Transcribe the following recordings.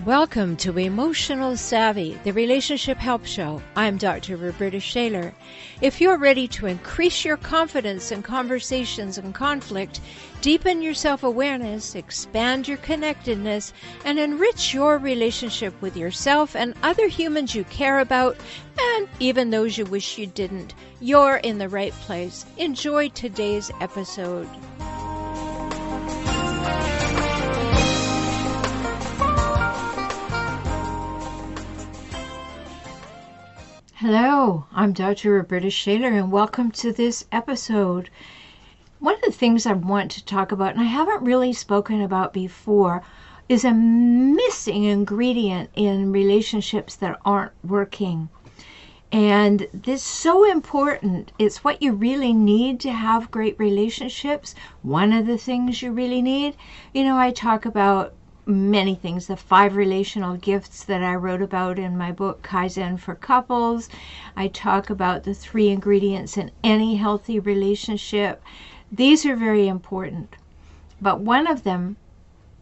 Welcome to Emotional Savvy, the Relationship Help Show. I'm Dr. Rhoberta Shaler. If you're ready to increase your confidence in conversations and conflict, deepen your self-awareness, expand your connectedness, and enrich your relationship with yourself and other humans you care about, and even those you wish you didn't, you're in the right place. Enjoy today's episode. Hello, I'm Dr. Rhoberta Shaler, and welcome to this episode. One of the things I want to talk about, and I haven't really spoken about before, is a missing ingredient in relationships that aren't working. And this is so important. It's what you really need to have great relationships. One of the things you really need, I talk about many things, the 5 relational gifts that I wrote about in my book, Kaizen for Couples. I talk about the 3 ingredients in any healthy relationship. These are very important, but one of them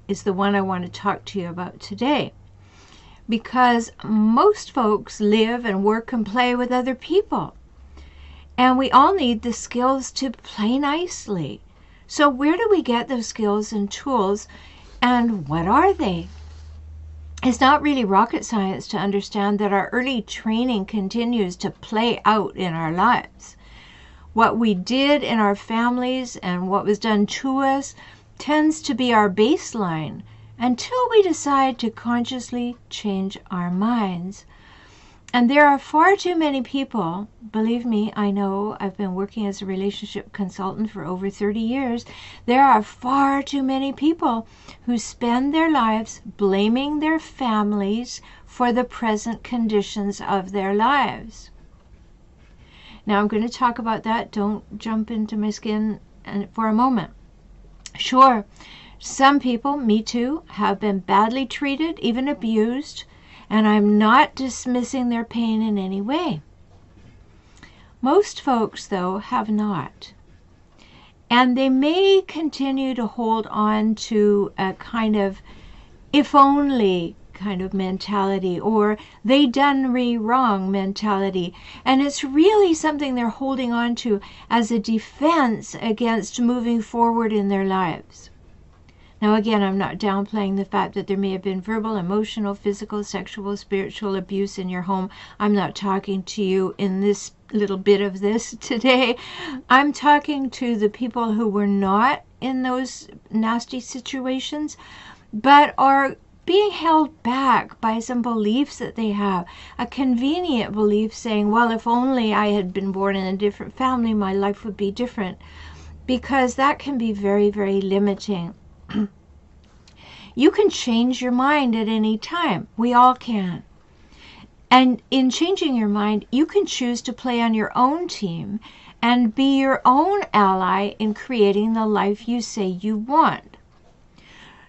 is the one I want to talk to you about today, because most folks live and work and play with other people, and we all need the skills to play nicely. So where do we get those skills and tools? And what are they? It's not really rocket science to understand that our early training continues to play out in our lives. What we did in our families and what was done to us tends to be our baseline until we decide to consciously change our minds. And there are far too many people, believe me, I know, I've been working as a relationship consultant for over 30 years. There are far too many people who spend their lives blaming their families for the present conditions of their lives. Now I'm going to talk about that. Don't jump into my skin for a moment. Sure, some people, me too, have been badly treated, even abused, and I'm not dismissing their pain in any way. Most folks, though, have not. And they may continue to hold on to a kind of if only kind of mentality, or they done me wrong mentality. And it's really something they're holding on to as a defense against moving forward in their lives. Now again, I'm not downplaying the fact that there may have been verbal, emotional, physical, sexual, spiritual abuse in your home. I'm not talking to you in this little bit of this today. I'm talking to the people who were not in those nasty situations, but are being held back by some beliefs that they have. A convenient belief saying, well, if only I had been born in a different family, my life would be different. Because that can be very, very limiting. You can change your mind at any time. We all can. And in changing your mind, you can choose to play on your own team and be your own ally in creating the life you say you want.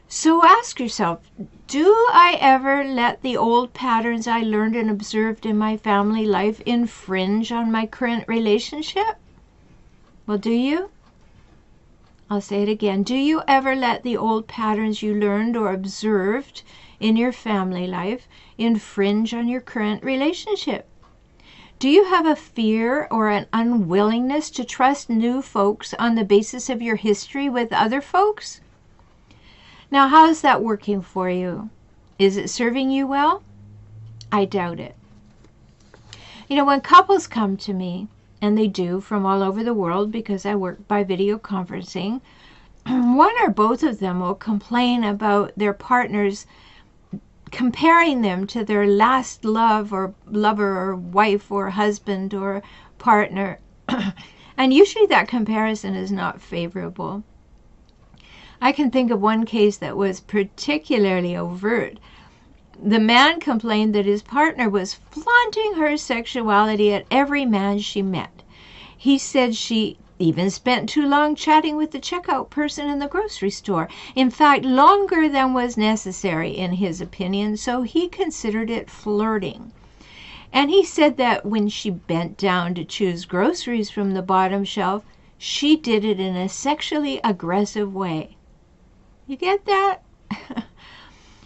So ask yourself, do I ever let the old patterns I learned and observed in my family life infringe on my current relationship? Well, do you? I'll say it again. Do you ever let the old patterns you learned or observed in your family life infringe on your current relationship? Do you have a fear or an unwillingness to trust new folks on the basis of your history with other folks? Now, how is that working for you? Is it serving you well? I doubt it. When couples come to me, and they do from all over the world because I work by video conferencing, one or both of them will complain about their partners comparing them to their last love or lover or wife or husband or partner. And usually that comparison is not favorable. I can think of one case that was particularly overt. The man complained that his partner was flaunting her sexuality at every man she met. He said she even spent too long chatting with the checkout person in the grocery store. In fact, longer than was necessary in his opinion, so he considered it flirting. And he said that when she bent down to choose groceries from the bottom shelf, she did it in a sexually aggressive way. You get that?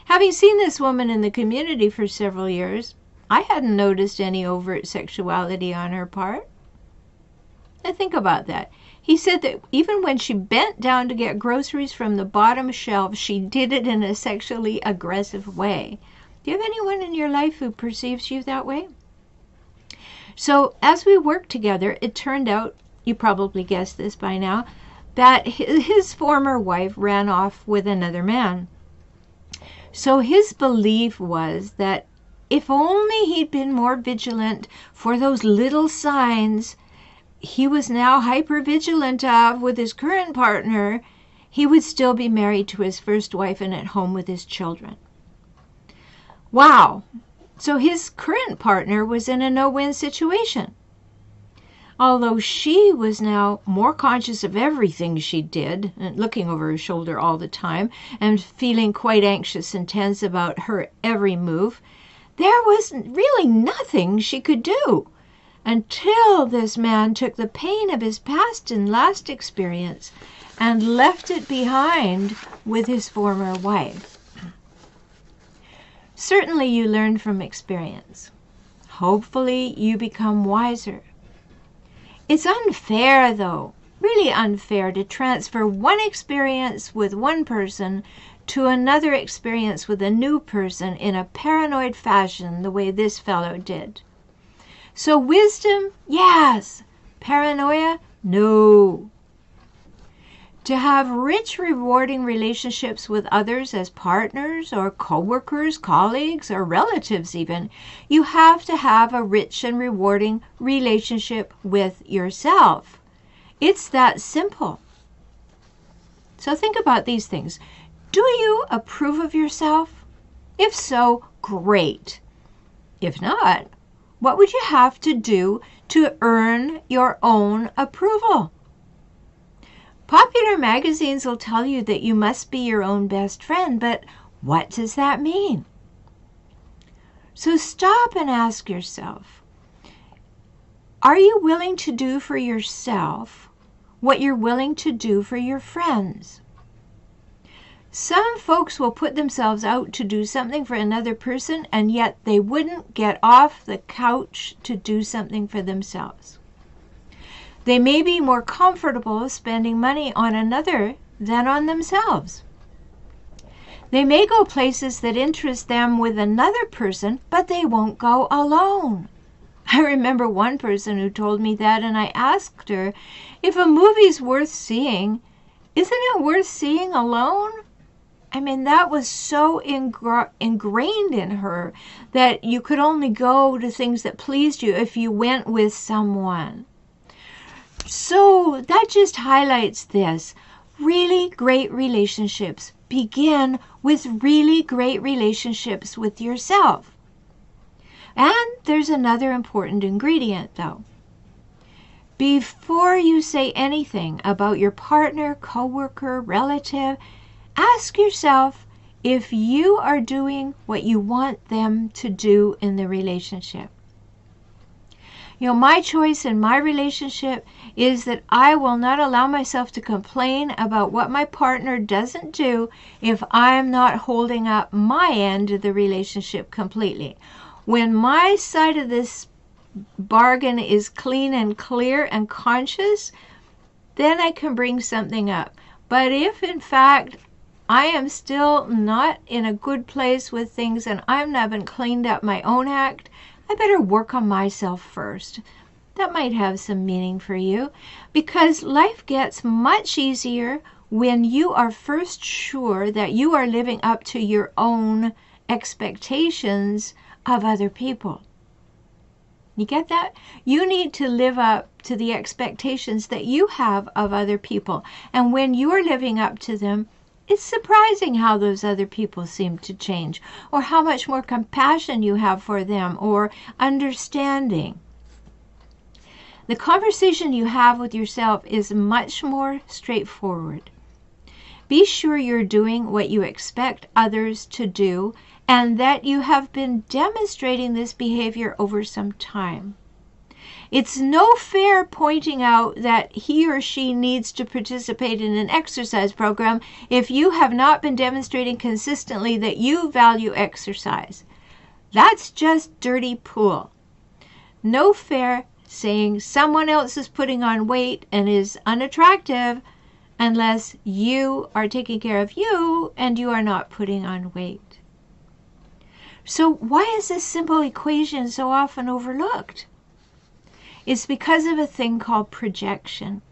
Having seen this woman in the community for several years, I hadn't noticed any overt sexuality on her part. Now think about that. He said that even when she bent down to get groceries from the bottom shelf, she did it in a sexually aggressive way. Do you have anyone in your life who perceives you that way? So as we worked together, it turned out, you probably guessed this by now, that his former wife ran off with another man. So his belief was that if only he'd been more vigilant for those little signs he was now hyper-vigilant of with his current partner, he would still be married to his first wife and at home with his children. Wow! So his current partner was in a no-win situation. Although she was now more conscious of everything she did, and looking over her shoulder all the time, and feeling quite anxious and tense about her every move, there was really nothing she could do until this man took the pain of his past and last experience and left it behind with his former wife. Certainly you learn from experience. Hopefully you become wiser. It's unfair, though, really unfair, to transfer one experience with one person to another experience with a new person in a paranoid fashion the way this fellow did. So wisdom, yes. Paranoia, no. To have rich, rewarding relationships with others as partners or co-workers, colleagues, or relatives even, you have to have a rich and rewarding relationship with yourself. It's that simple. So think about these things. Do you approve of yourself? If so, great. If not, what would you have to do to earn your own approval? Popular magazines will tell you that you must be your own best friend, but what does that mean? So stop and ask yourself, are you willing to do for yourself what you're willing to do for your friends? Some folks will put themselves out to do something for another person, and yet they wouldn't get off the couch to do something for themselves. They may be more comfortable spending money on another than on themselves. They may go places that interest them with another person, but they won't go alone. I remember one person who told me that, and I asked her, if a movie's worth seeing, isn't it worth seeing alone? I mean, that was so ingrained in her that you could only go to things that pleased you if you went with someone. So that just highlights this. Really great relationships begin with really great relationships with yourself. And there's another important ingredient, though. Before you say anything about your partner, coworker, relative, ask yourself if you are doing what you want them to do in the relationship. You know, my choice in my relationship is that I will not allow myself to complain about what my partner doesn't do if I'm not holding up my end of the relationship completely. When my side of this bargain is clean and clear and conscious, then I can bring something up. But if in fact I am still not in a good place with things and I haven't cleaned up my own act, I better work on myself first. That might have some meaning for you, because life gets much easier when you are first sure that you are living up to your own expectations of other people. You get that? You need to live up to the expectations that you have of other people. And when you're living up to them, it's surprising how those other people seem to change, or how much more compassion you have for them, or understanding. The conversation you have with yourself is much more straightforward. Be sure you're doing what you expect others to do, and that you have been demonstrating this behavior over some time. It's no fair pointing out that he or she needs to participate in an exercise program if you have not been demonstrating consistently that you value exercise. That's just dirty pool. No fair saying someone else is putting on weight and is unattractive unless you are taking care of you and you are not putting on weight. So why is this simple equation so often overlooked? It's because of a thing called projection.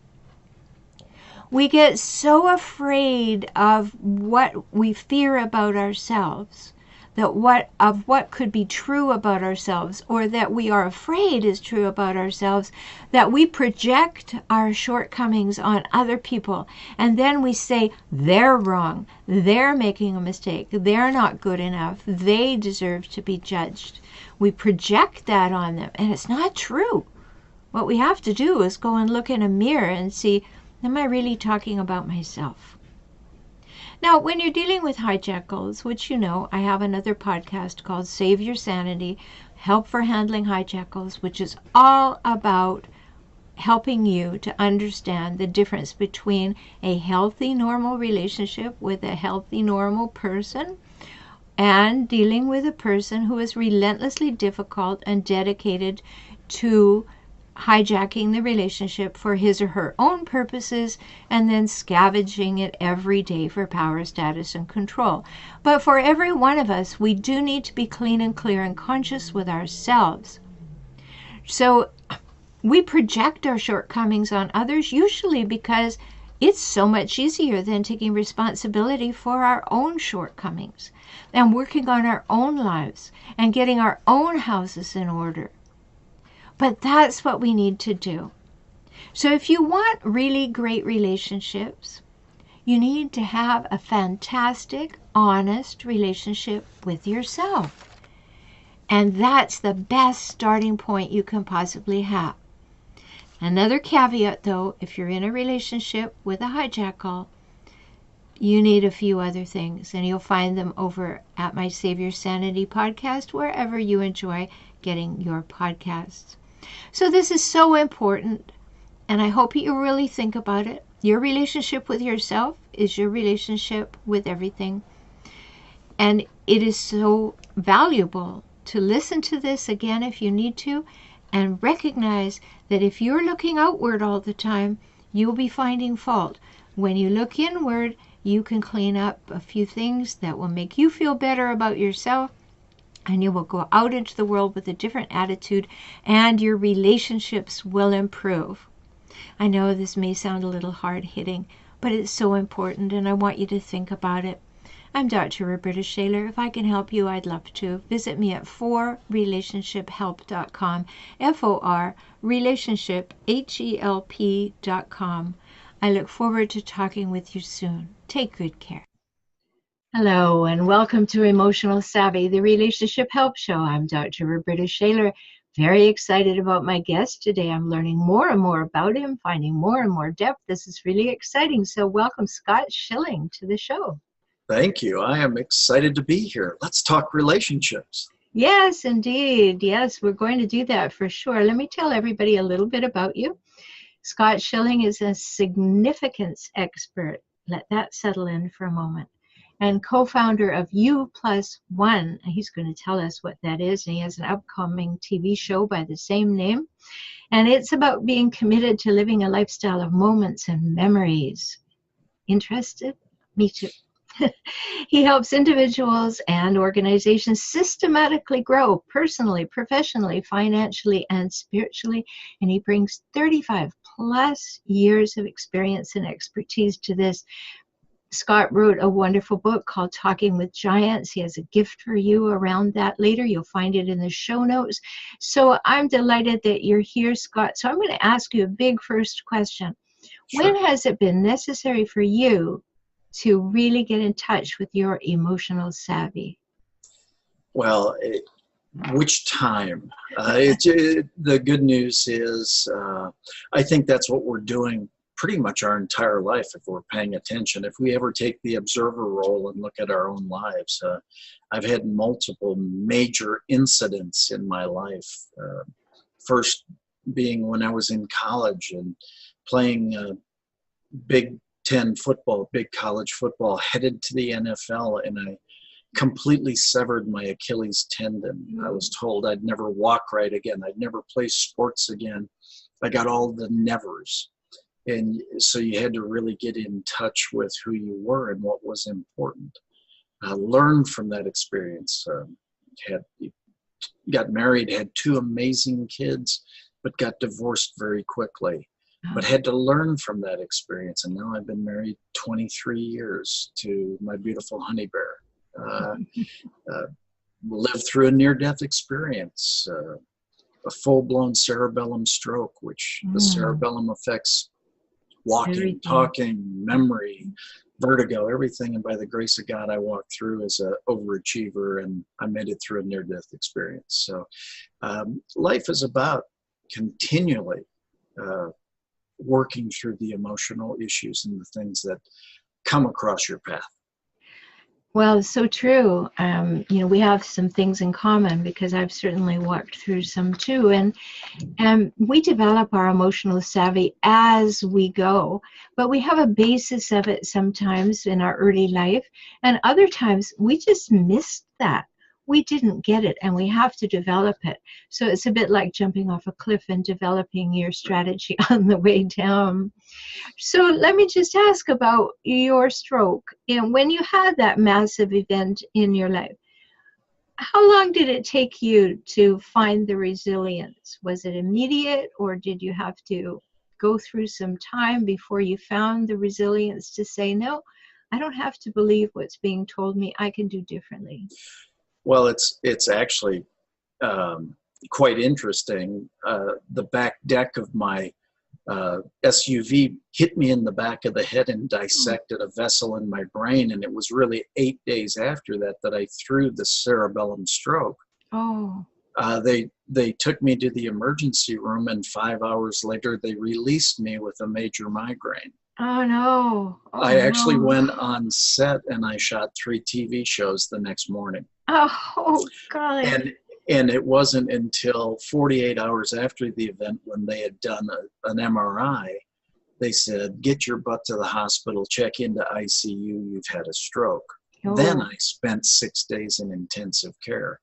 We get so afraid of what we fear about ourselves, that what could be true about ourselves, or that we are afraid is true about ourselves, that we project our shortcomings on other people, and then we say they're wrong, they're making a mistake, they're not good enough, they deserve to be judged. We project that on them, and it's not true. What we have to do is go and look in a mirror and see, am I really talking about myself? Now, when you're dealing with hijackals, which you know, I have another podcast called Save Your Sanity, Help for Handling Hijackals, which is all about helping you to understand the difference between a healthy, normal relationship with a healthy, normal person and dealing with a person who is relentlessly difficult and dedicated to hijacking the relationship for his or her own purposes and then scavenging it every day for power, status, and control. But for every one of us, we do need to be clean and clear and conscious with ourselves. So we project our shortcomings on others, usually because it's so much easier than taking responsibility for our own shortcomings and working on our own lives and getting our own houses in order. But that's what we need to do. So if you want really great relationships, you need to have a fantastic, honest relationship with yourself. And that's the best starting point you can possibly have. Another caveat, though, if you're in a relationship with a hijackal, you need a few other things, and you'll find them over at my Save Your Sanity podcast, wherever you enjoy getting your podcasts. So this is so important, and I hope you really think about it. Your relationship with yourself is your relationship with everything. And it is so valuable to listen to this again if you need to, and recognize that if you're looking outward all the time, you'll be finding fault. When you look inward, you can clean up a few things that will make you feel better about yourself, and you will go out into the world with a different attitude, and your relationships will improve. I know this may sound a little hard-hitting, but it's so important, and I want you to think about it. I'm Dr. Rhoberta Shaler. If I can help you, I'd love to. Visit me at forrelationshiphelp.com, forrelationshiphelp.com. I look forward to talking with you soon. Take good care. Hello, and welcome to Emotional Savvy, the Relationship Help Show. I'm Dr. Rhoberta Shaler. Very excited about my guest today. I'm learning more and more about him, finding more and more depth. This is really exciting. So welcome, Scott Schilling, to the show. Thank you. I am excited to be here. Let's talk relationships. Yes, indeed. Yes, we're going to do that for sure. Let me tell everybody a little bit about you. Scott Schilling is a significance expert. Let that settle in for a moment. And co-founder of U+1. He's going to tell us what that is. And he has an upcoming TV show by the same name. And it's about being committed to living a lifestyle of moments and memories. Interested? Me too. He helps individuals and organizations systematically grow personally, professionally, financially, and spiritually. And he brings 35 plus years of experience and expertise to this. Scott wrote a wonderful book called Talking with Giants. He has a gift for you around that later. You'll find it in the show notes. So I'm delighted that you're here, Scott. So I'm going to ask you a big first question. Sure. When has it been necessary for you to really get in touch with your emotional savvy? Well, which time? The good news is I think that's what we're doing pretty much our entire life if we're paying attention. If we ever take the observer role and look at our own lives, I've had multiple major incidents in my life. First being when I was in college and playing Big Ten football, big college football, headed to the NFL, and I completely severed my Achilles tendon. I was told I'd never walk right again. I'd never play sports again. I got all the nevers. And so you had to really get in touch with who you were and what was important. Learn from that experience. Got married, had two amazing kids, but got divorced very quickly. But had to learn from that experience. And now I've been married 23 years to my beautiful honey bear. Lived through a near-death experience, a full-blown cerebellum stroke, which the cerebellum affects walking, everything. Talking, memory, vertigo, everything. And by the grace of God, I walked through as an overachiever, and I made it through a near-death experience. So life is about continually working through the emotional issues and the things that come across your path. Well, so true. We have some things in common because I've certainly walked through some too. And we develop our emotional savvy as we go, but we have a basis of it sometimes in our early life, and other times we just missed that. We didn't get it, and we have to develop it. So it's a bit like jumping off a cliff and developing your strategy on the way down. So let me just ask about your stroke. And when you had that massive event in your life, how long did it take you to find the resilience? Was it immediate, or did you have to go through some time before you found the resilience to say, no, I don't have to believe what's being told me. I can do differently? Well, it's actually quite interesting. The back deck of my SUV hit me in the back of the head and dissected a vessel in my brain, and it was really 8 days after that I threw the cerebellum stroke. Oh. They took me to the emergency room, and 5 hours later they released me with a major migraine. Oh no. Oh, I actually went on set and I shot 3 TV shows the next morning. Oh, God. And it wasn't until 48 hours after the event, when they had done an MRI, they said, get your butt to the hospital, check into ICU, you've had a stroke. Oh. Then I spent 6 days in intensive care.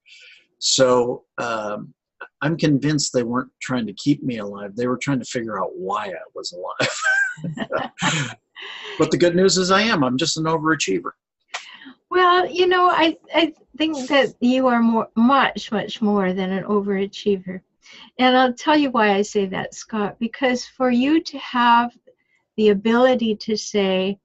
So I'm convinced they weren't trying to keep me alive. They were trying to figure out why I was alive. But the good news is I'm just an overachiever. Well, I think that you are much more than an overachiever. And I'll tell you why I say that, Scott, because for you to have the ability to say,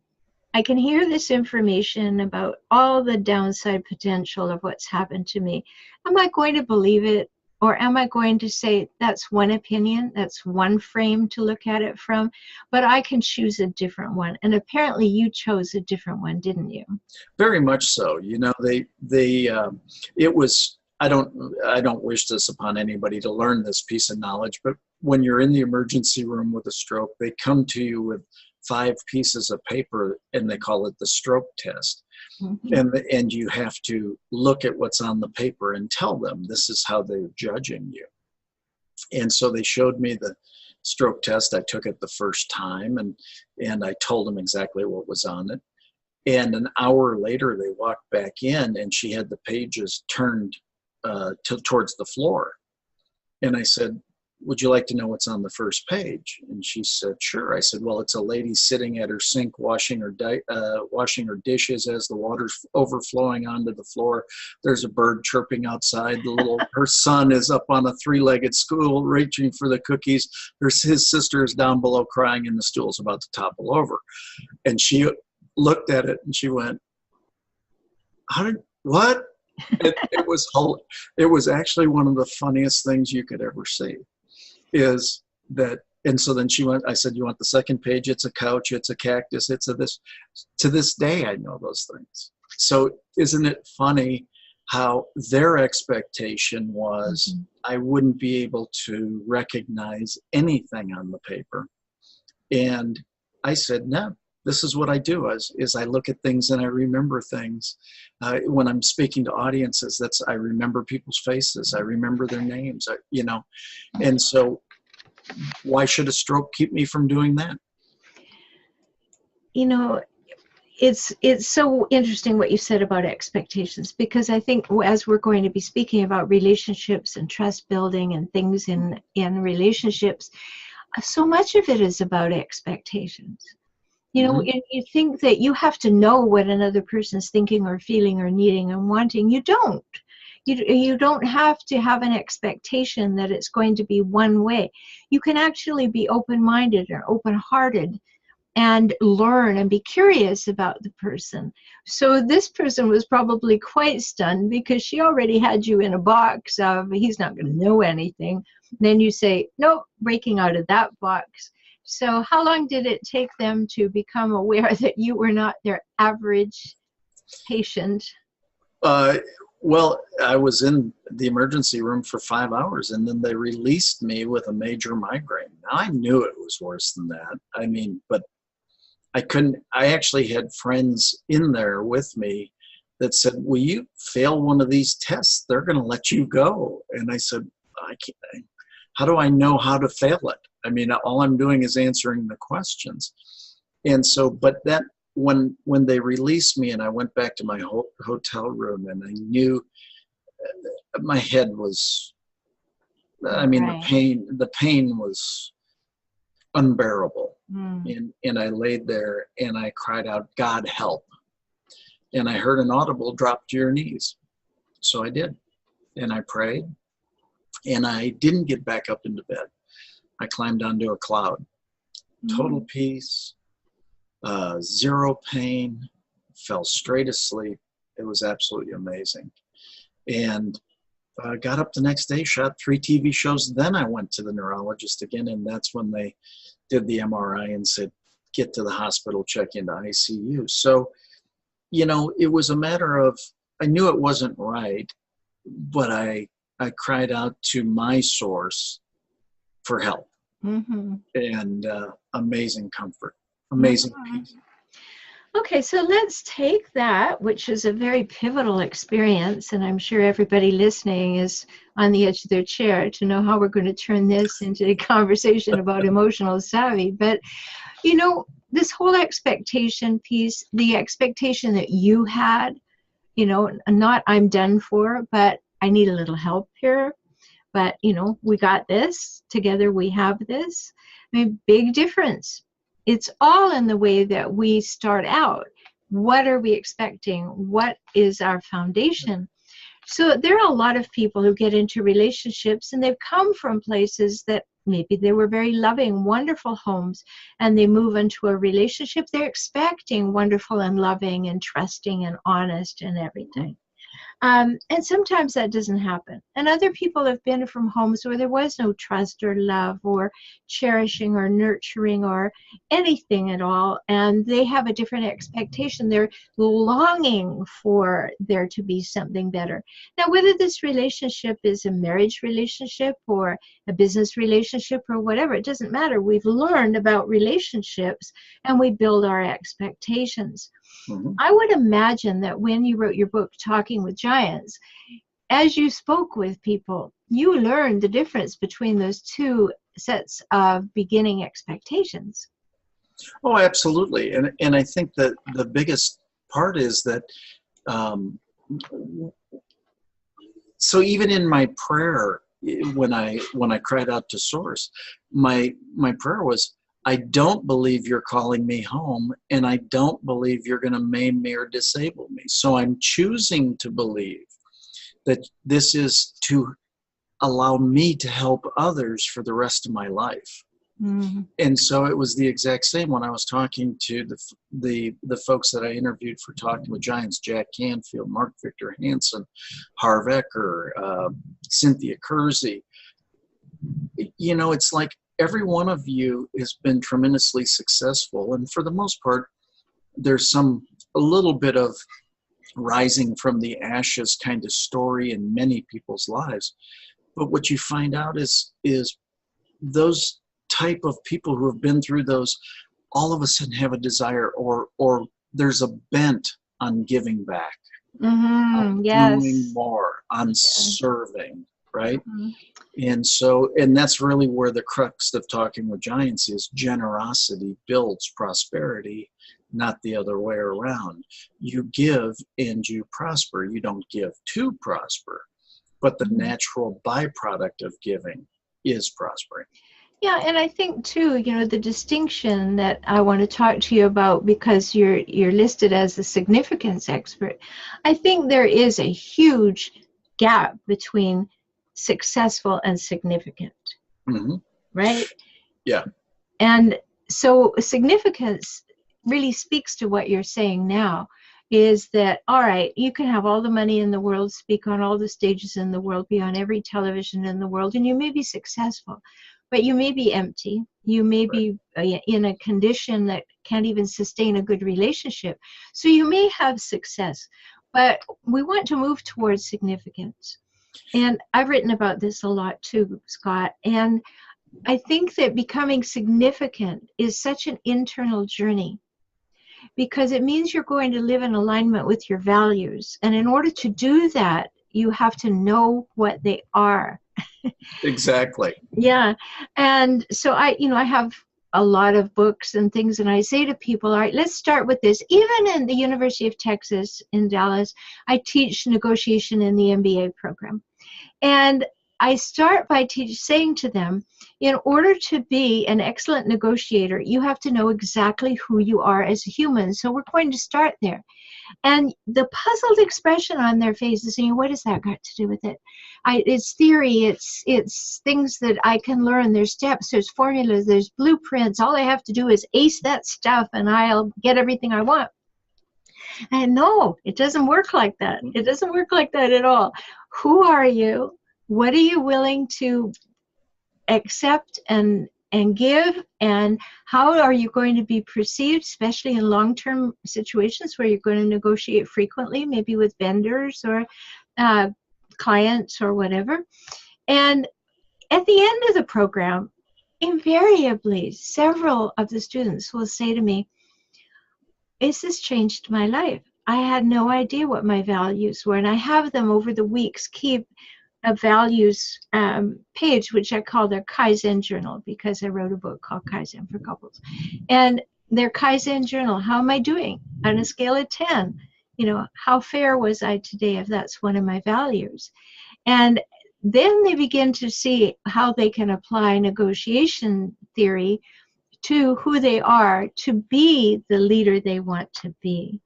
I can hear this information about all the downside potential of what's happened to me. Am I going to believe it? Or am I going to say, that's one opinion, that's one frame to look at it from, but I can choose a different one? And apparently you chose a different one, didn't you? Very much so. It was, I don't wish this upon anybody to learn this piece of knowledge, but when you're in the emergency room with a stroke, they come to you with 5 pieces of paper, and they call it the stroke test. Mm-hmm. And you have to look at what's on the paper and tell them this is how they're judging you. And so they showed me the stroke test. I took it the first time, and I told them exactly what was on it. And an hour later, they walked back in, and she had the pages turned towards the floor. And I said, would you like to know what's on the first page? And she said, sure. I said, well, it's a lady sitting at her sink washing her dishes as the water's overflowing onto the floor. There's a bird chirping outside. Her son is up on a 3-legged stool reaching for the cookies. His sister is down below crying, and the stool's about to topple over. And she looked at it and she went, what? It was actually one of the funniest things you could ever see. Is that, and so then she went, I said, you want the second page? It's a couch, it's a cactus, it's a this. To this day, I know those things. So isn't it funny how their expectation was I wouldn't be able to recognize anything on the paper. And I said, no, this is what I do is I look at things and I remember things. When I'm speaking to audiences, I remember people's faces. I remember their names, and so why should a stroke keep me from doing that? You know, it's so interesting what you said about expectations, because I think as we're going to be speaking about relationships and trust building and things in relationships, so much of it is about expectations. You think that you have to know what another person's thinking or feeling or needing and wanting. You don't. You don't have to have an expectation that it's going to be one way. You can actually be open-minded or open-hearted and learn and be curious about the person. So this person was probably quite stunned because she already had you in a box of he's not going to know anything. Then you say, nope, breaking out of that box. So how long did it take them to become aware that you were not their average patient? Well, I was in the emergency room for 5 hours, and then they released me with a major migraine. Now, I knew it was worse than that. I mean, but I actually had friends in there with me that said, will you fail one of these tests? They're going to let you go. And I said, I can't. How do I know how to fail it? I mean, all I'm doing is answering the questions. And so, but that when they released me and I went back to my hotel room, and I knew my head was, I mean, Right. the pain was unbearable. And I laid there and I cried out, God help. And I heard an audible, drop to your knees. So I did. And I prayed. And I didn't get back up into bed. I climbed onto a cloud. Total peace, zero pain, fell straight asleep. It was absolutely amazing. And I got up the next day, shot 3 TV shows. Then I went to the neurologist again, and that's when they did the MRI and said, get to the hospital, check into ICU. So, it was a matter of, I knew it wasn't right, but I cried out to my source for help. And amazing comfort, amazing peace. Okay, so let's take that, which is a very pivotal experience, and I'm sure everybody listening is on the edge of their chair to know how we're going to turn this into a conversation about emotional savvy. But, this whole expectation piece, the expectation that you had, not I'm done for, but I need a little help here. But, we got this. Together we have this. I mean, big difference. It's all in the way that we start out. What are we expecting? What is our foundation? So there are a lot of people who get into relationships and they've come from places that maybe they were very loving, wonderful homes, and they move into a relationship. They're expecting wonderful and loving and trusting and honest and everything. And sometimes that doesn't happen. And other people have been from homes where there was no trust or love or cherishing or nurturing or anything at all. And they have a different expectation. They're longing for there to be something better. Now, whether this relationship is a marriage relationship or a business relationship or whatever, it doesn't matter. We've learned about relationships and we build our expectations. I would imagine that when you wrote your book, Talking with Giants, as you spoke with people, you learned the difference between those two sets of beginning expectations. Oh, absolutely. And I think that the biggest part is that, so even in my prayer, when I cried out to Source, my prayer was, I don't believe you're calling me home, and I don't believe you're going to maim me or disable me. So I'm choosing to believe that this is to allow me to help others for the rest of my life. And so it was the exact same when I was talking to the folks that I interviewed for Talking with Giants: Jack Canfield, Mark Victor Hansen, Harv Eker, Cynthia Kersey. It's like, every one of you has been tremendously successful. And for the most part, there's a little bit of rising from the ashes kind of story in many people's lives. But what you find out is those type of people who have been through those all of a sudden have a desire, or there's a bent on giving back, on doing Yes. more, on Yeah. serving, right? Mhm. And that's really where the crux of Talking with Giants is. Generosity builds prosperity, not the other way around. You give and you prosper. You don't give to prosper, but the Mhm. natural byproduct of giving is prospering. Yeah, and I think too, the distinction that I want to talk to you about, because you're listed as a significance expert. I think there is a huge gap between successful and significant, Hmm. right? Yeah. And so significance really speaks to what you're saying now, is that, all right, you can have all the money in the world, speak on all the stages in the world, be on every television in the world, and you may be successful, but you may be empty. You may Right. be in a condition that can't even sustain a good relationship. So you may have success, but we want to move towards significance. And I've written about this a lot too, Scott. And I think that becoming significant is such an internal journey, because it means you're going to live in alignment with your values. And in order to do that, you have to know what they are. Exactly. Yeah. And so I have a lot of books and things, and I say to people, all right, let's start with this. Even in the University of Texas in Dallas, I teach negotiation in the MBA program. And I start by saying to them, in order to be an excellent negotiator, you have to know exactly who you are as a human. So we're going to start there. And the puzzled expression on their faces, saying, what has that got to do with it? It's theory, it's things that I can learn. There's steps, there's formulas, there's blueprints. All I have to do is ace that stuff and I'll get everything I want. And no, it doesn't work like that. It doesn't work like that at all. Who are you? What are you willing to accept and give? And how are you going to be perceived, especially in long-term situations where you're going to negotiate frequently, maybe with vendors or uh, clients or whatever? And at the end of the program, invariably, several of the students will say to me, this has changed my life. I had no idea what my values were, and I have them over the weeks keep a values page, which I call their Kaizen journal, because I wrote a book called Kaizen for Couples. And their Kaizen journal, how am I doing on a scale of 10? How fair was I today, if that's one of my values? And then they begin to see how they can apply negotiation theory to who they are to be the leader they want to be.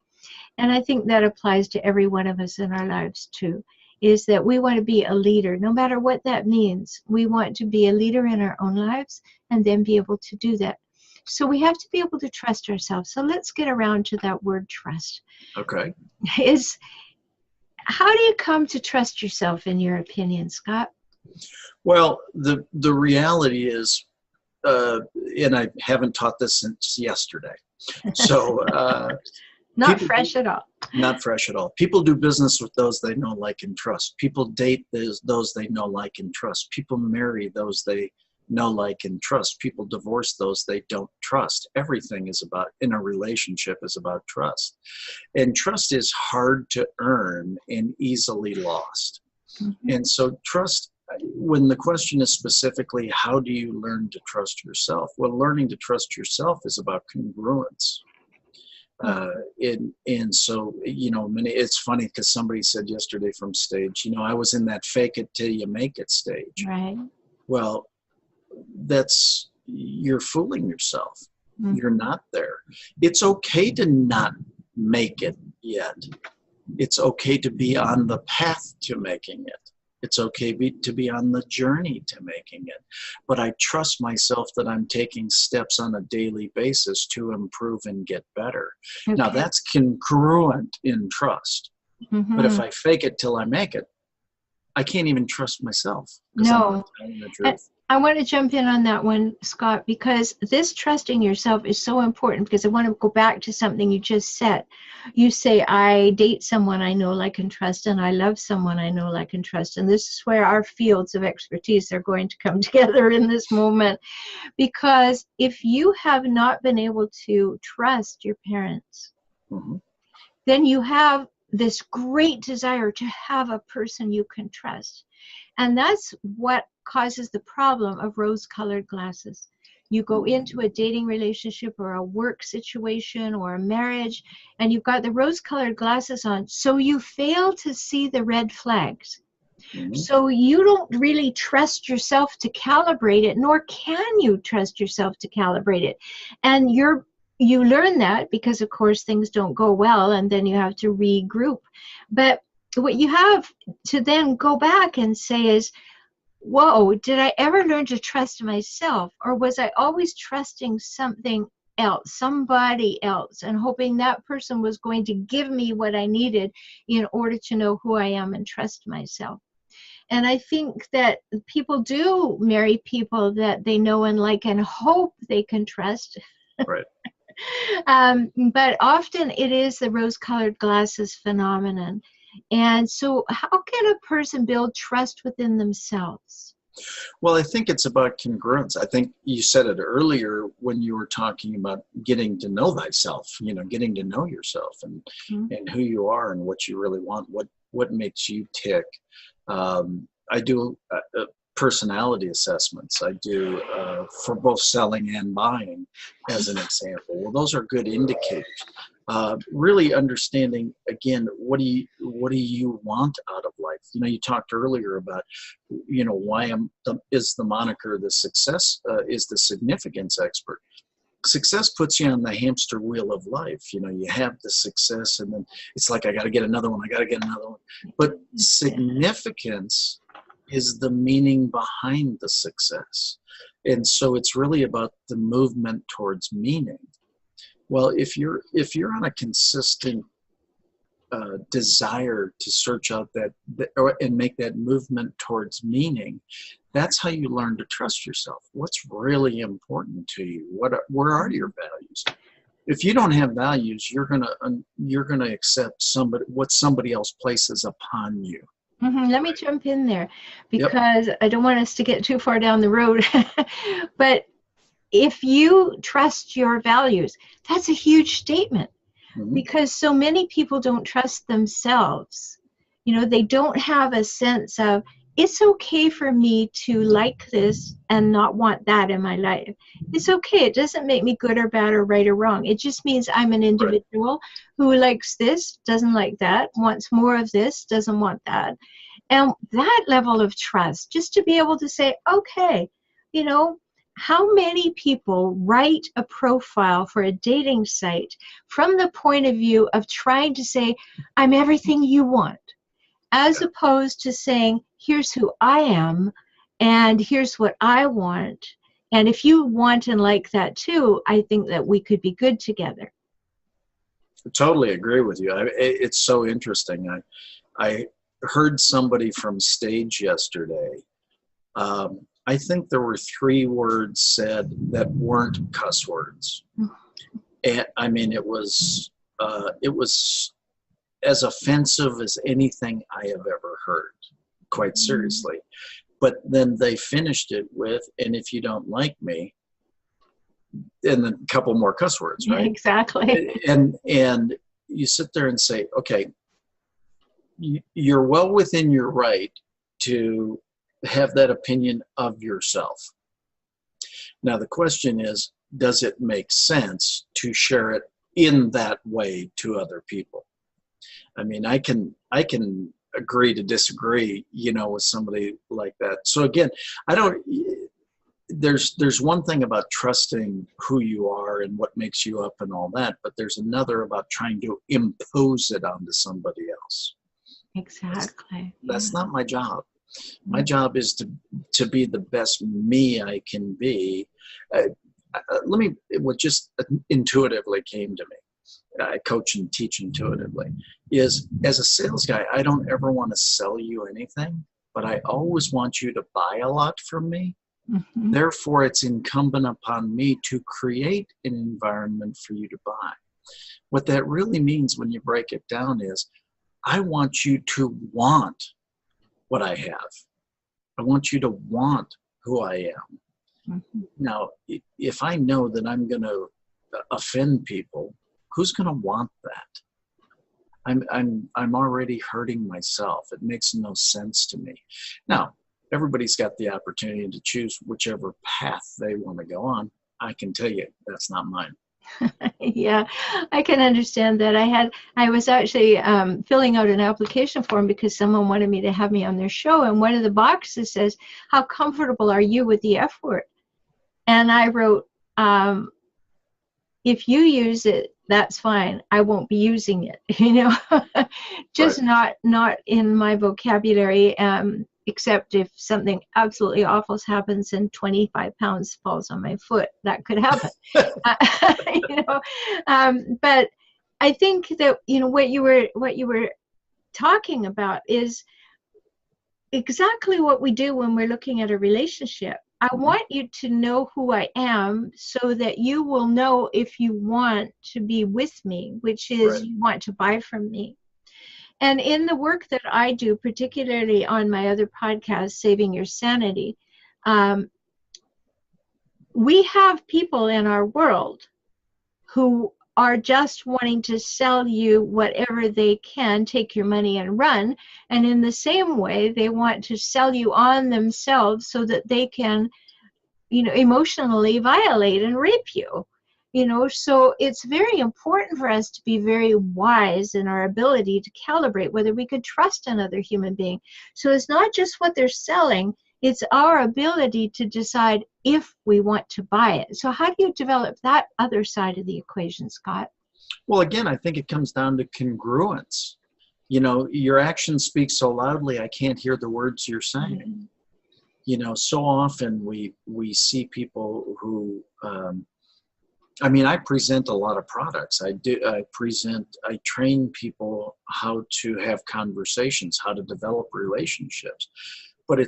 And I think that applies to every one of us in our lives too, is that we want to be a leader, no matter what that means. We want to be a leader in our own lives and then be able to do that. So we have to be able to trust ourselves. So let's get around to that word trust. Okay. How do you come to trust yourself, in your opinion, Scott? Well, the reality is, and I haven't taught this since yesterday. So Not fresh at all. not fresh at all. People do business with those they know, like, and trust. People date those they know, like, and trust. People marry those they know, like, and trust. People divorce those they don't trust. Everything is about, in a relationship, is about trust. And trust is hard to earn and easily lost. Mm-hmm. And so trust, when the question is specifically, how do you learn to trust yourself? Well, learning to trust yourself is about congruence. And so, it's funny because somebody said yesterday from stage, I was in that fake it till you make it stage. Right. Well, you're fooling yourself. Mm-hmm. You're not there. It's okay to not make it yet. It's okay to be on the path to making it. It's okay to be on the journey to making it. But I trust myself that I'm taking steps on a daily basis to improve and get better. Okay. Now, that's congruent in trust. Mm-hmm. But if I fake it till I make it, I can't even trust myself. No. I want to jump in on that one, Scott, because this trusting yourself is so important, because I want to go back to something you just said. You say, I date someone I know, like, and trust, and I love someone I know, like, and trust. And this is where our fields of expertise are going to come together in this moment. Because if you have not been able to trust your parents, Mm-hmm. then you have this great desire to have a person you can trust. And that's what causes the problem of rose-colored glasses. You go into a dating relationship or a work situation or a marriage, and you've got the rose-colored glasses on, so you fail to see the red flags. Mm-hmm. So you don't really trust yourself to calibrate it, nor can you trust yourself to calibrate it. And you learn that because, of course, things don't go well, and then you have to regroup. But what you have to then go back and say is, whoa, did I ever learn to trust myself? Or was I always trusting something else, somebody else, and hoping that person was going to give me what I needed in order to know who I am and trust myself? And I think that people do marry people that they know and like and hope they can trust. Right. But often it is the rose-colored glasses phenomenon. And so how can a person build trust within themselves? Well, I think it's about congruence. I think you said it earlier when you were talking about getting to know thyself, getting to know yourself and who you are and what you really want, what makes you tick. I do personality assessments. I do for both selling and buying, as an example. Well, those are good indicators. Really understanding, again, what do you want out of life? You talked earlier about, why is the moniker the success is the significance expert. Success puts you on the hamster wheel of life. You have the success, and then it's like, I got to get another one. But significance is the meaning behind the success. And so it's really about the movement towards meaning. Well, if you're on a consistent desire to search out and make that movement towards meaning, that's how you learn to trust yourself. What's really important to you? Where are your values? If you don't have values, you're gonna accept what somebody else places upon you. Let me jump in there, because I don't want us to get too far down the road. But if you trust your values, that's a huge statement, because so many people don't trust themselves. They don't have a sense of, it's okay for me to like this and not want that in my life. It's okay. It doesn't make me good or bad or right or wrong. It just means I'm an individual who likes this, doesn't like that, wants more of this, doesn't want that. And that level of trust, just to be able to say, okay, how many people write a profile for a dating site from the point of view of trying to say, I'm everything you want, as opposed to saying, here's who I am, and here's what I want. And if you want and like that too, I think that we could be good together. I totally agree with you. It's so interesting. I heard somebody from stage yesterday. I think there were 3 words said that weren't cuss words. And I mean, it was as offensive as anything I have ever heard, quite seriously. But then they finished it with, and if you don't like me, and then a couple more cuss words, right? Yeah, exactly. And you sit there and say, okay, you're well within your right to have that opinion of yourself. Now the question is, does it make sense to share it in that way to other people? I mean, I can agree to disagree, with somebody like that. So again, there's one thing about trusting who you are and what makes you up and all that, but there's another about trying to impose it onto somebody else. Exactly. That's not my job. My job is to be the best me I can be. What just intuitively came to me, I coach and teach intuitively, is as a sales guy, I don't ever want to sell you anything, but I always want you to buy a lot from me. Mm-hmm. Therefore, it's incumbent upon me to create an environment for you to buy. What that really means when you break it down is, I want you to want what I have. I want you to want who I am. Mm-hmm. Now, if I know that I'm going to offend people, who's going to want that? I'm already hurting myself. It makes no sense to me. Now, everybody's got the opportunity to choose whichever path they want to go on. I can tell you that's not mine. Yeah, I can understand that. I was actually filling out an application form because someone wanted me to have me on their show, and one of the boxes says, "How comfortable are you with the F word?" And I wrote, "If you use it, that's fine. I won't be using it." Just Right. not in my vocabulary. Except if something absolutely awful happens and 25 pounds falls on my foot, that could happen. you know, but I think that what you were talking about is exactly what we do when we're looking at a relationship. I Mhm. want you to know who I am so that you will know if you want to be with me, which is Right. you want to buy from me. And in the work that I do, particularly on my other podcast, Saving Your Sanity, um, we have people in our world who are just wanting to sell you whatever they can, take your money and run. And in the same way, they want to sell you on themselves so that they can, emotionally violate and rape you. So it's very important for us to be very wise in our ability to calibrate whether we could trust another human being. So it's not just what they're selling, it's our ability to decide if we want to buy it. So how do you develop that other side of the equation, Scott? Well, again, I think it comes down to congruence. Your actions speak so loudly, I can't hear the words you're saying. Mm-hmm. So often we see people who, I present a lot of products. I train people how to have conversations, how to develop relationships. But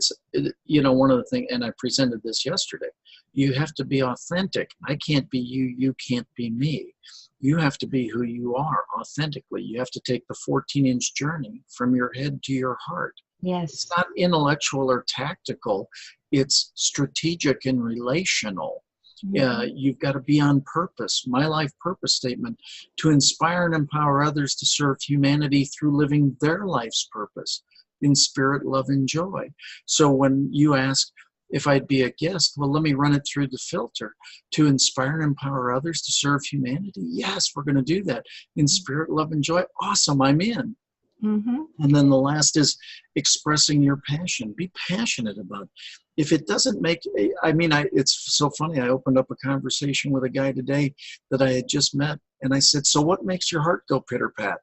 one of the things, and I presented this yesterday, you have to be authentic. I can't be you, you can't be me. You have to be who you are authentically. You have to take the 14-inch journey from your head to your heart. It's Yes. not intellectual or tactical, it's strategic and relational. Mm-hmm. You've got to be on purpose. My life purpose statement: to inspire and empower others to serve humanity through living their life's purpose in spirit, love, and joy. So when you ask if I'd be a guest, well, let me run it through the filter. To inspire and empower others to serve humanity? Yes, we're going to do that in spirit, love, and joy. Awesome, I'm in. Mm-hmm. And then the last is expressing your passion. Be passionate about it. If it doesn't make, it's so funny. I opened up a conversation with a guy today that I had just met, and I said, "So what makes your heart go pitter pat?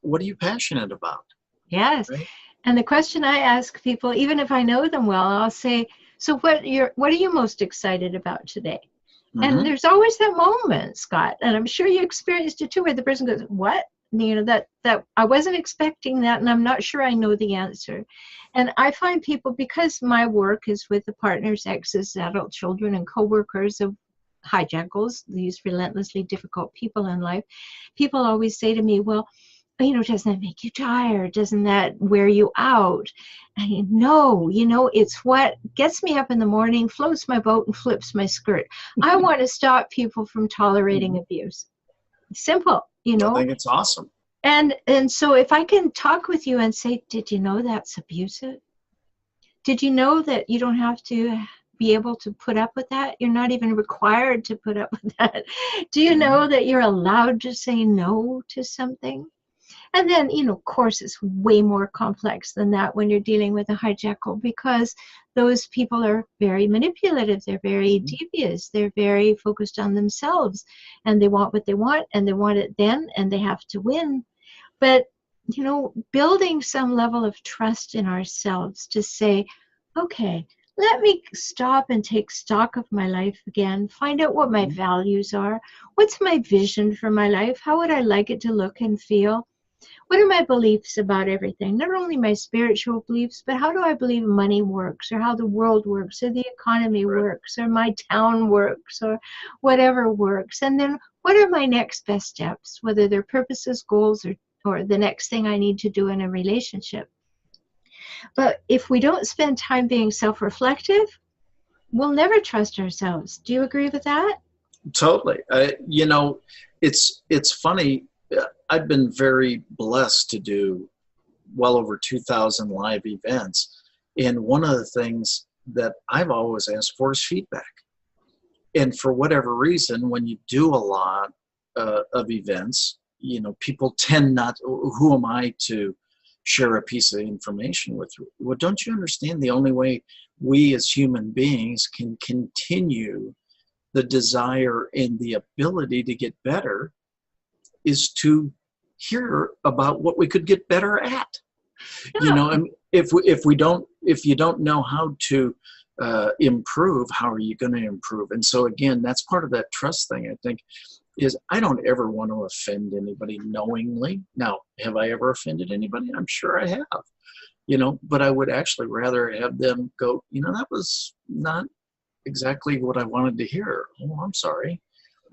What are you passionate about?" Yes. Right? And the question I ask people, even if I know them well, I'll say, "So what are you most excited about today?" And Mm-hmm. there's always that moment, Scott, and I'm sure you experienced it too, where the person goes, "What?" That I wasn't expecting that, and I'm not sure I know the answer. And I find people, because my work is with the partners, exes, adult children, and coworkers of hijackals, these relentlessly difficult people in life, people always say to me, "Well, doesn't that make you tired? Doesn't that wear you out?" No, it's what gets me up in the morning, floats my boat, and flips my skirt. I want to stop people from tolerating Mm-hmm. abuse. Simple, I think it's awesome. And so if I can talk with you and say, "Did you know that's abusive? Did you know that you don't have to be able to put up with that? You're not even required to put up with that. Do you Mm-hmm. know that you're allowed to say no to something?" And then, of course, it's way more complex than that when you're dealing with a hijackal, because those people are very manipulative. They're very Mm-hmm. devious. They're very focused on themselves, and they want what they want, and they want it then, and they have to win. But, building some level of trust in ourselves to say, "Okay, let me stop and take stock of my life again, find out what my Mm-hmm. values are. What's my vision for my life? How would I like it to look and feel? What are my beliefs about everything? Not only my spiritual beliefs, but how do I believe money works, or how the world works, or the economy works, or my town works, or whatever works. And then what are my next best steps, whether they're purposes, goals, or the next thing I need to do in a relationship. But if we don't spend time being self-reflective, we'll never trust ourselves. Do you agree with that? Totally. It's funny. I've been very blessed to do well over 2,000 live events. And one of the things that I've always asked for is feedback. And for whatever reason, when you do a lot of events, people tend not, who am I to share a piece of information with you? Well, don't you understand the only way we as human beings can continue the desire and the ability to get better is to hear about what we could get better at. Yeah. I mean, if you don't know how to improve, how are you going to improve? And so again, that's part of that trust thing, I think, is I don't ever want to offend anybody knowingly. Now, have I ever offended anybody? I'm sure I have, but I would actually rather have them go, that was not exactly what I wanted to hear. Oh, I'm sorry.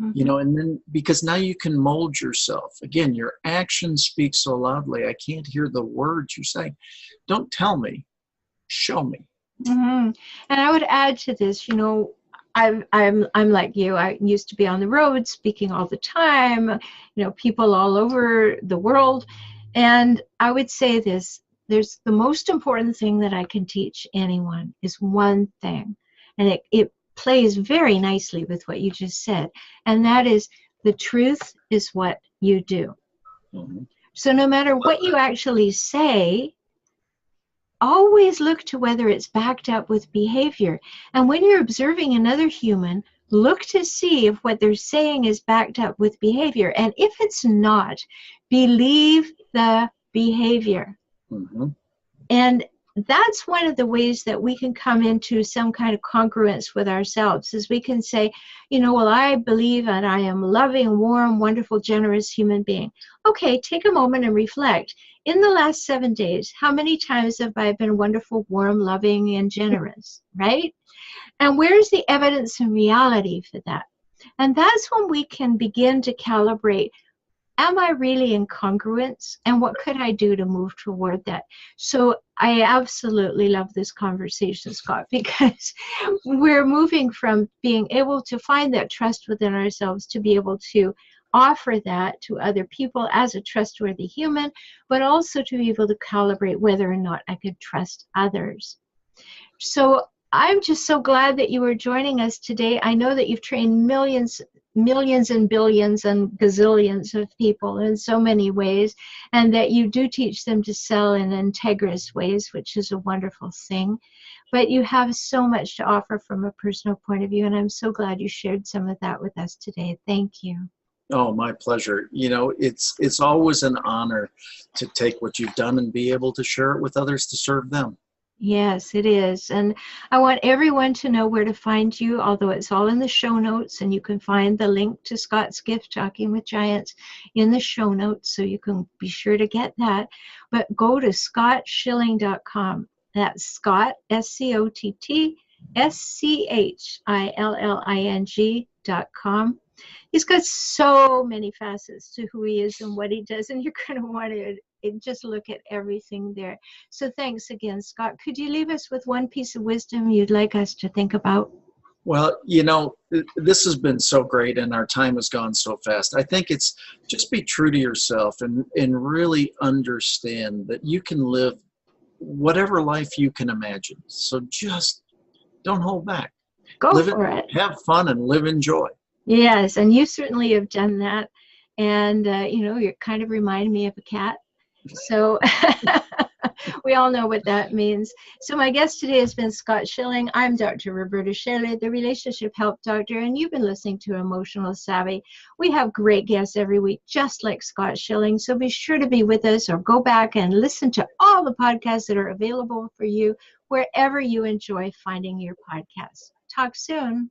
Mm-hmm. And then because now you can mold yourself. Again, your actions speak so loudly. I can't hear the words you're saying. Don't tell me, show me. Mm-hmm. And I would add to this, I'm like you. I used to be on the road speaking all the time, people all over the world. And I would say this, there's the most important thing that I can teach anyone is one thing. And it plays very nicely with what you just said. And that is the truth is what you do. Mm-hmm. So no matter what you actually say, always look to whether it's backed up with behavior. And when you're observing another human, look to see if what they're saying is backed up with behavior. And if it's not, believe the behavior. Mm-hmm. And that's one of the ways that we can come into some kind of congruence with ourselves, is we can say, well, I believe and I am loving, warm, wonderful, generous human being. Okay, take a moment and reflect. In the last 7 days, how many times have I been wonderful, warm, loving, and generous, right? And where's the evidence and reality for that? And that's when we can begin to calibrate, am I really in congruence? And what could I do to move toward that? So I absolutely love this conversation, Scott, because we're moving from being able to find that trust within ourselves to be able to offer that to other people as a trustworthy human, but also to be able to calibrate whether or not I could trust others. So I'm just so glad that you were joining us today. I know that you've trained millions and billions and gazillions of people in so many ways, and that you do teach them to sell in integrous ways, which is a wonderful thing. But you have so much to offer from a personal point of view, and I'm so glad you shared some of that with us today. Thank you. Oh, my pleasure. It's always an honor to take what you've done and be able to share it with others to serve them. Yes, it is. And I want everyone to know where to find you, although it's all in the show notes, and you can find the link to Scott's gift, Talking with Giants, in the show notes, so you can be sure to get that. But go to scottschilling.com. That's Scott, SCOTTSCHILLING.com. He's got so many facets to who he is and what he does, and you're going to want to just look at everything there. So thanks again, Scott. Could you leave us with one piece of wisdom you'd like us to think about? Well, this has been so great, and our time has gone so fast. I think it's just be true to yourself and really understand that you can live whatever life you can imagine. So just don't hold back. Go for it. Have fun and live in joy. Yes, and you certainly have done that. And, you kind of remind me of a cat. So we all know what that means. So my guest today has been Scott Schilling. I'm Dr. Rhoberta Shaler, the Relationship Help Doctor, and you've been listening to Emotional Savvy. We have great guests every week, just like Scott Schilling. So be sure to be with us, or go back and listen to all the podcasts that are available for you wherever you enjoy finding your podcasts. Talk soon.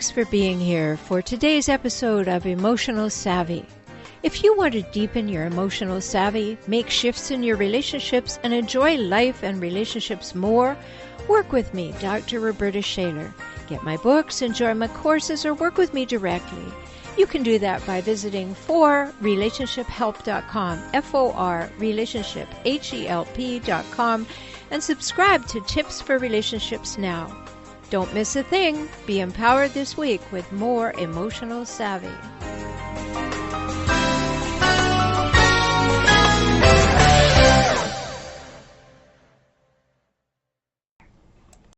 Thanks for being here for today's episode of Emotional Savvy. If you want to deepen your emotional savvy, make shifts in your relationships, and enjoy life and relationships more, work with me, Dr. Rhoberta Shaler. Get my books, enjoy my courses, or work with me directly. You can do that by visiting forrelationshiphelp.com, forrelationshiphelp.com, and subscribe to Tips for Relationships now. Don't miss a thing. Be empowered this week with more emotional savvy.